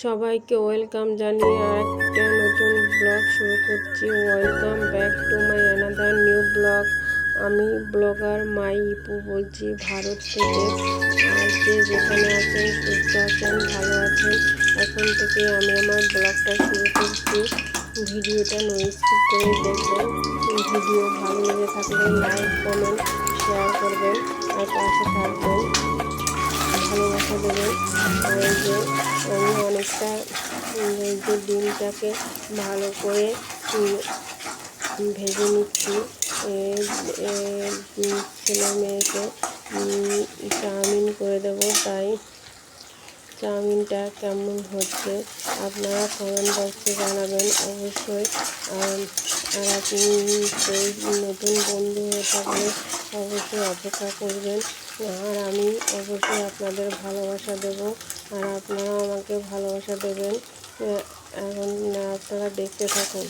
সবাইকে ওয়েলকাম জানিয়ে আরেকটা নতুন ব্লগ শুরু করছি। Welcome back to my another new blog. আমি ব্লগার মাই ইপু বলছি ভারত থেকে। আর যে যেখানে আছেন সুস্থ আছেন, ভালো আছেন, এখন থেকে আমি আমার ব্লগটা শুরু করছি। ভিডিওটা নো স্কিপ করে দেখবেন। ভিডিও ভালো লেগে থাকলে লাইক কমেন্ট শেয়ার করবেন আর পাশে থাকবেন, ভালোবাসা দেবেন। আর এই যে আমি অনেকটা এই যে ডিমটাকে ভালো করে ভেজে নিচ্ছি। ছেলে মেয়েকে চাউমিন করে দেবো, তাই চাউমিনটা কেমন হচ্ছে আপনারা কমেন্ট বক্সে জানাবেন অবশ্যই। আর আপনি সেই নতুন বন্ধু হয়ে থাকলে অবশ্যই অপেক্ষা করবেন। আর আমি অবশ্যই আপনাদের ভালোবাসা দেব, আর আপনারা আমাকে ভালোবাসা দেবেন। এখন আপনারা দেখতে থাকুন।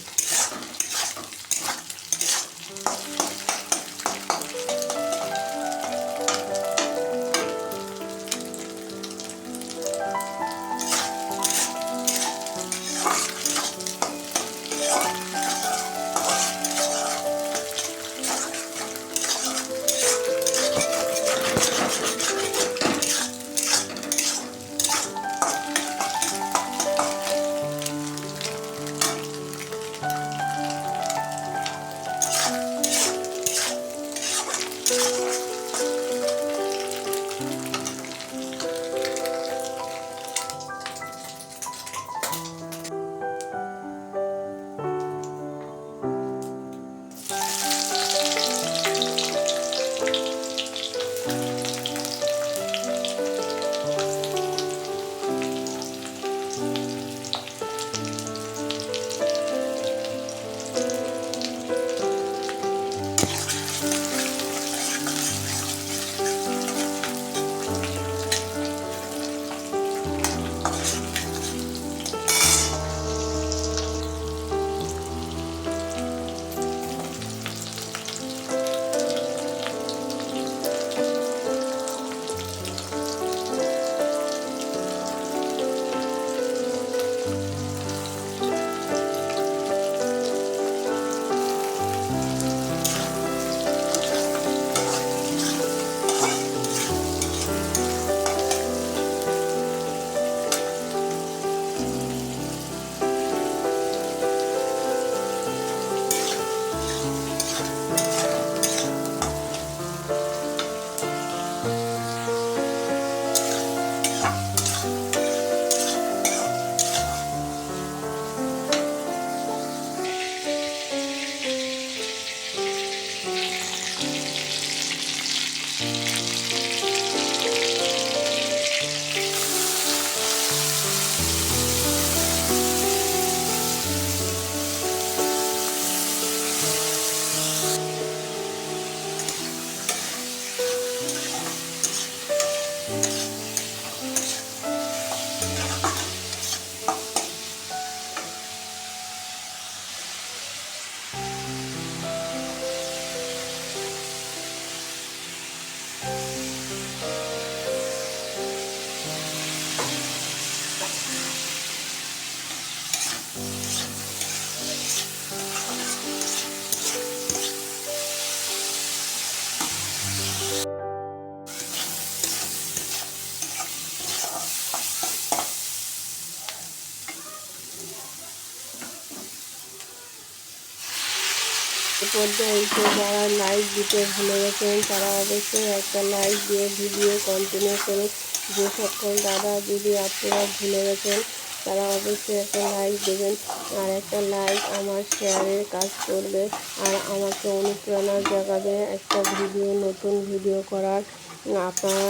পর্যায়ে এসে যারা লাইক দিতে ভুলে গেছেন তারা অবশ্যই একটা লাইক দিয়ে ভিডিও কন্টিনিউ করুন। যে সকল দাদা দিদি আপনারা ভুলে গেছেন তারা অবশ্যই একটা লাইক দেবেন, আর একটা লাইক আমার শেয়ারের কাজ করবে আর আমাকে অনুপ্রেরণা জাগাবে একটা নতুন ভিডিও করার। আপনারা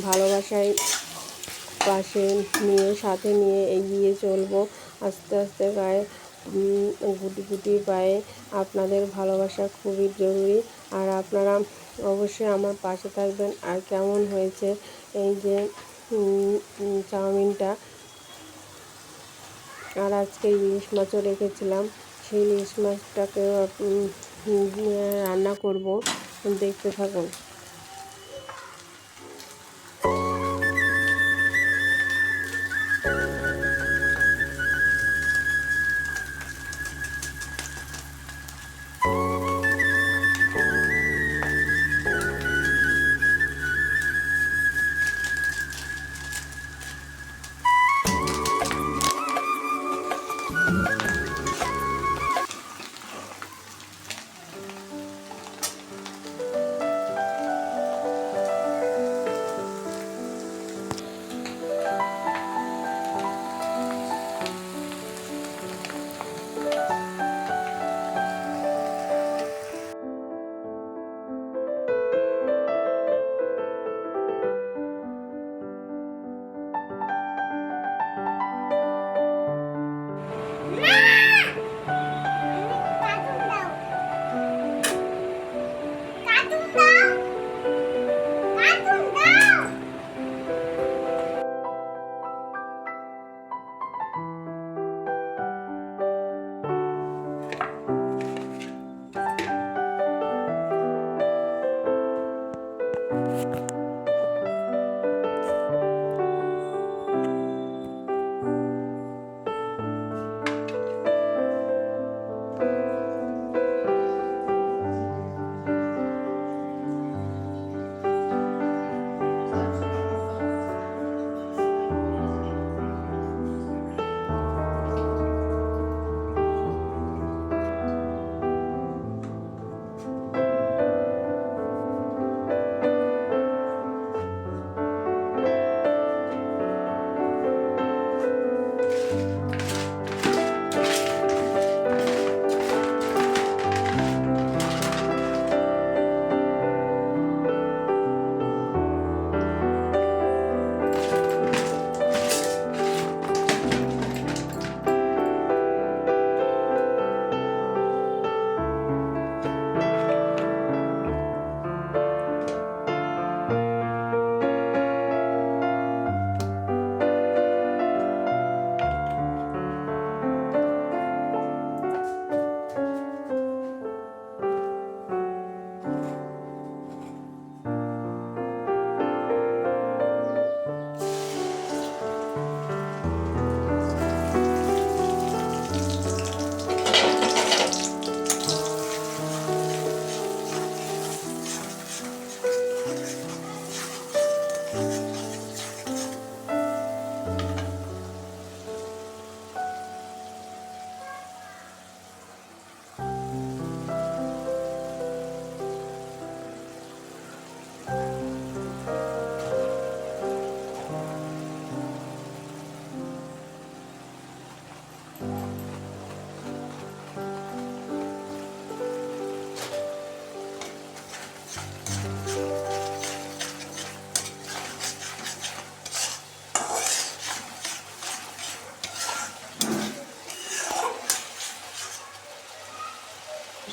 ভালোবাসায় পাশে নিয়ে সাথে নিয়ে এগিয়ে চলবো আস্তে আস্তে। গায়ে গুটি গুটি পায়ে আপনাদের ভালোবাসা খুবই জরুরি, আর আপনারা অবশ্যই আমার পাশে থাকবেন। আর কেমন হয়েছে এই যে চাউমিনটা, আর আজকে ইলিশ মাছও রেখেছিলাম, সেই ইলিশ মাছটাকেও রান্না করব, দেখতে থাকুন।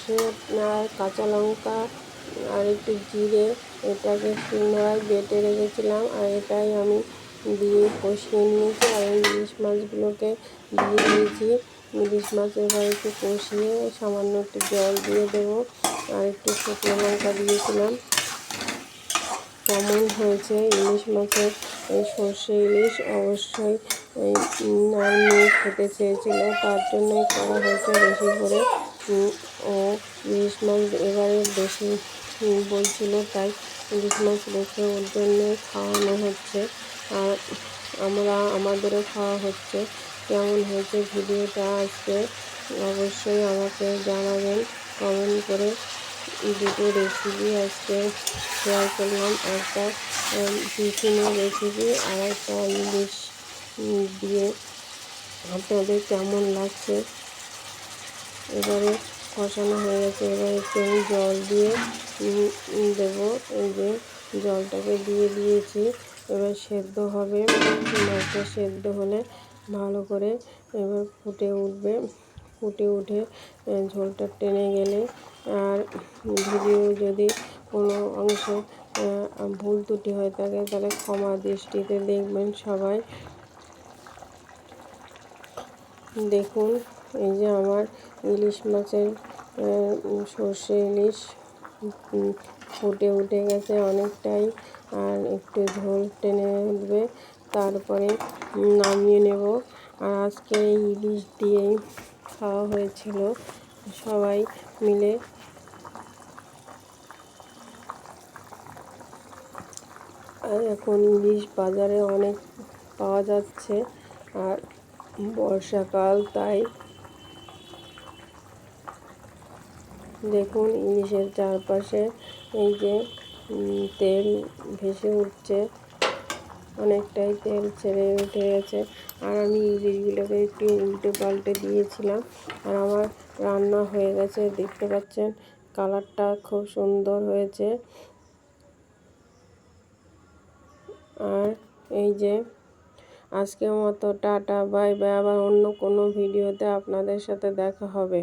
সে আর কাঁচা লঙ্কা আর একটু জিরে এটাকে শিলনোড়ায় বেটে রেখেছিলাম, আর এটাই আমি দিয়ে কষিয়ে নিয়েছি। আর এই ইলিশ মাছগুলোকে দিয়ে দিয়েছি। ইলিশ মাছ এবার একটু কষিয়ে সামান্য একটু জল দিয়ে দেবো, আর একটু শুকনো লঙ্কা দিয়েছিলাম। কেমন হয়েছে ইলিশ মাছের এই সর্ষে ইলিশ অবশ্যই আর মেয়ে খেতে চেয়েছিল, তার জন্যই করা হয়েছে বেশি করে। ও ইলিশ মাছ এবারে বেশি বলছিল, তাই ইলিশ মাছ রেখে ওর জন্য খাওয়ানো হচ্ছে, আর আমাদেরও খাওয়া হচ্ছে। কেমন হয়েছে ভিডিওটা আজকে অবশ্যই আমাকে জানাবেন কমেন্ট করে। দুটো রেসিপি আজকে শেয়ার করলাম, একটা টিফিনের রেসিপি আর একটা ইলিশ দিয়ে। আপনাদের কেমন লাগছে? এবারে কষানো হয়ে গেছে, এবার একটু আমি জল দিয়ে দেবো। এই যে জলটাকে দিয়ে দিয়েছি, এবার সেদ্ধ হবে। মাছটা সেদ্ধ হলে ভালো করে এবার ফুটে উঠবে। ফুটে উঠে ঝোলটা টেনে গেলে, আর ভিডিও যদি কোনো অংশে ভুল ত্রুটি হয়ে থাকে তাহলে ক্ষমা দৃষ্টিতে দেখবেন সবাই। দেখুন এই যে আমার ইলিশ মাছের সর্ষে ইলিশ ফুটে উঠে গেছে অনেকটাই, আর একটু ঝোল টেনে উঠবে, তারপরে নামিয়ে নেব। আর আজকে এই ইলিশ দিয়েই খাওয়া হয়েছিল সবাই মিলে। আর এখন ইলিশ বাজারে অনেক পাওয়া যাচ্ছে, আর বর্ষাকাল তাই। দেখুন ইলিশের চারপাশে এই যে তেল ভেসে উঠছে, অনেকটাই তেল ছেড়ে উঠে গেছে। আর আমি ইলিশগুলোকে একটু উল্টে পাল্টে দিয়েছিলাম, আর আমার রান্না হয়ে গেছে। দেখতে পাচ্ছেন কালারটা খুব সুন্দর হয়েছে। আর এই যে আজকের মতো টাটা বাই বাই, আবার অন্য কোনো ভিডিওতে আপনাদের সাথে দেখা হবে।